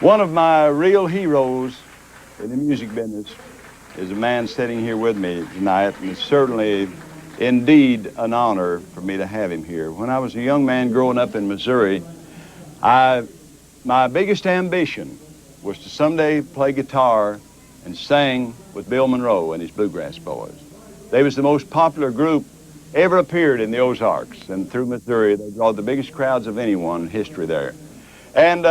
One of my real heroes in the music business is a man sitting here with me tonight, and it's certainly, indeed, an honor for me to have him here. When I was a young man growing up in Missouri, my biggest ambition was to someday play guitar and sing with Bill Monroe and his Bluegrass Boys. They was the most popular group ever appeared in the Ozarks, and through Missouri, they draw the biggest crowds of anyone in history there. And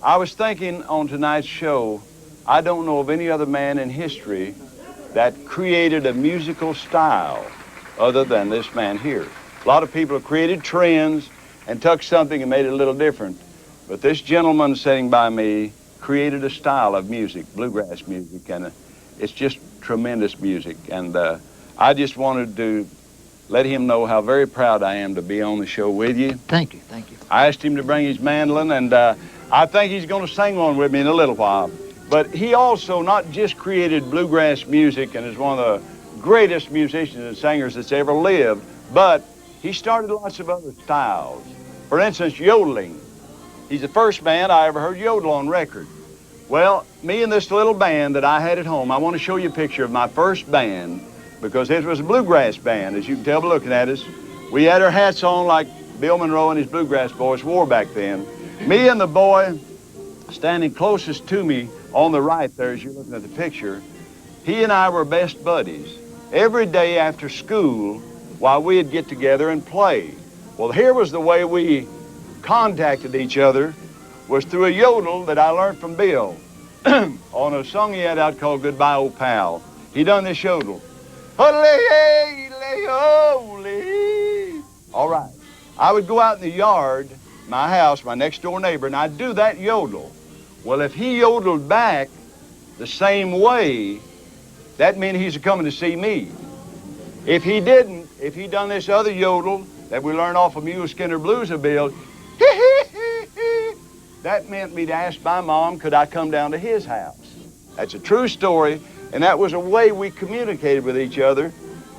I was thinking on tonight's show, I don't know of any other man in history that created a musical style other than this man here. A lot of people have created trends and took something and made it a little different, but this gentleman sitting by me created a style of music, bluegrass music, and it's just tremendous music. And I just wanted to let him know how very proud I am to be on the show with you. Thank you, thank you. I asked him to bring his mandolin, and I think he's going to sing one with me in a little while. But he also not just created bluegrass music and is one of the greatest musicians and singers that's ever lived, but he started lots of other styles. For instance, yodeling. He's the first man I ever heard yodel on record. Well, me and this little band that I had at home, I want to show you a picture of my first band, because it was a bluegrass band, as you can tell by looking at us. We had our hats on like Bill Monroe and his Bluegrass Boys wore back then. Me and the boy standing closest to me on the right there, as you're looking at the picture, he and I were best buddies. Every day after school, while we'd get together and play. Well, here was the way we contacted each other, was through a yodel that I learned from Bill on a song he had out called Goodbye Old Pal. He done this yodel. All right. I would go out in the yard, my house, my next door neighbor, and I'd do that yodel. Well, if he yodeled back the same way, that meant he's coming to see me. If he didn't, if he done this other yodel that we learned off of Mule Skinner Blues of Bill, that meant me to ask my mom, could I come down to his house? That's a true story, and that was a way we communicated with each other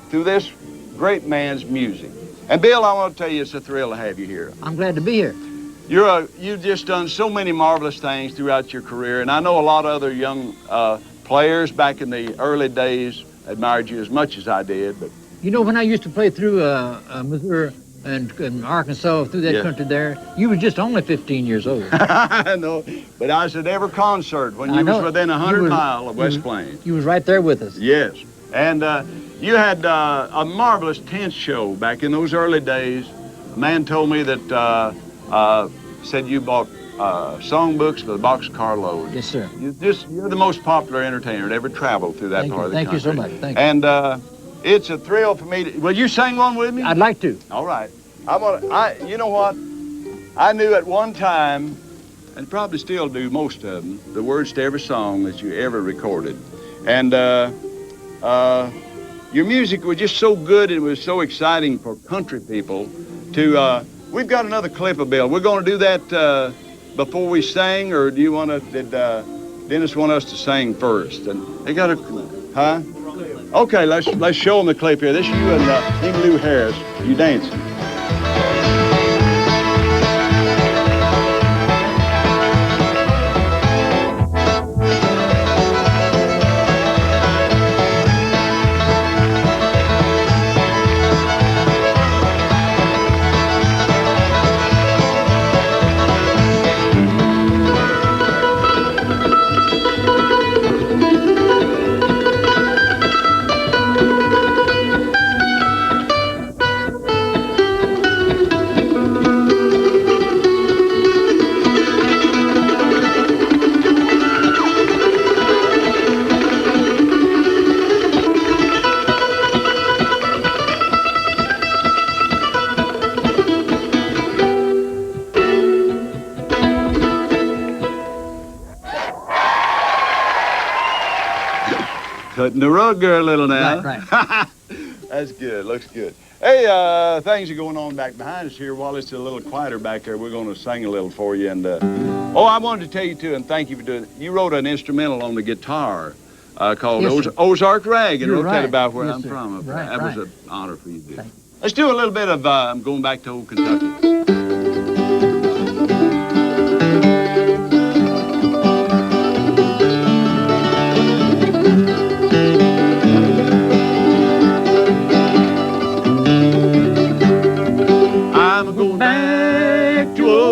through this great man's music. And Bill, I want to tell you, it's a thrill to have you here. I'm glad to be here. You've just done so many marvelous things throughout your career, and I know a lot of other young players back in the early days admired you as much as I did. But you know, when I used to play through Missouri and Arkansas, through that country there, you was just only 15 years old. I know, but I was at every concert when you was within 100 miles of West Plains. You was right there with us. Yes, and you had a marvelous tent show back in those early days. A man told me that said you bought songbooks for the boxcar load. Yes, sir. You're the most popular entertainer that ever traveled through that part of the country. Thank you so much. Thank you. And it's a thrill for me to... Will you sing one with me? I'd like to. All right. You know what? I knew at one time, and probably still do most of them, the words to every song that you ever recorded. And your music was just so good, and it was so exciting for country people to... we've got another clip of Bill. We're going to do that before we sing, or do you want to... Did Dennis want us to sing first? And they got a... Huh? Okay, let's show them the clip here. This is you and Emmylou Harris. You dancing. Cutting the rug there a little now. Right. That's good. Looks good. Hey, things are going on back behind us here. While it's a little quieter back there, we're going to sing a little for you. And oh, I wanted to tell you too, and thank you for doing it. You wrote an instrumental on the guitar called Ozark Rag, and wrote that about where I'm from. That was an honor for you to do. Let's do a little bit of I'm going back to old Kentucky.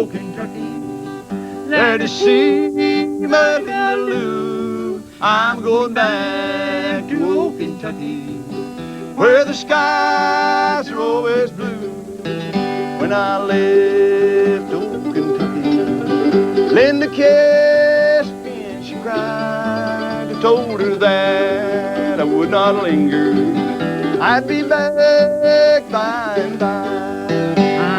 old Kentucky. There to see Melinda Lou. I'm going back to old Kentucky, where the skies are always blue. When I left old Kentucky, Linda kissed me and she cried. I told her that I would not linger, I'd be back by and by.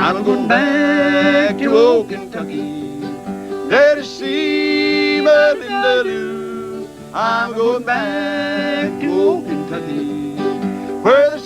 I'm going back to old Kentucky, there to see Melinda Lou. I'm going back to old Kentucky, where the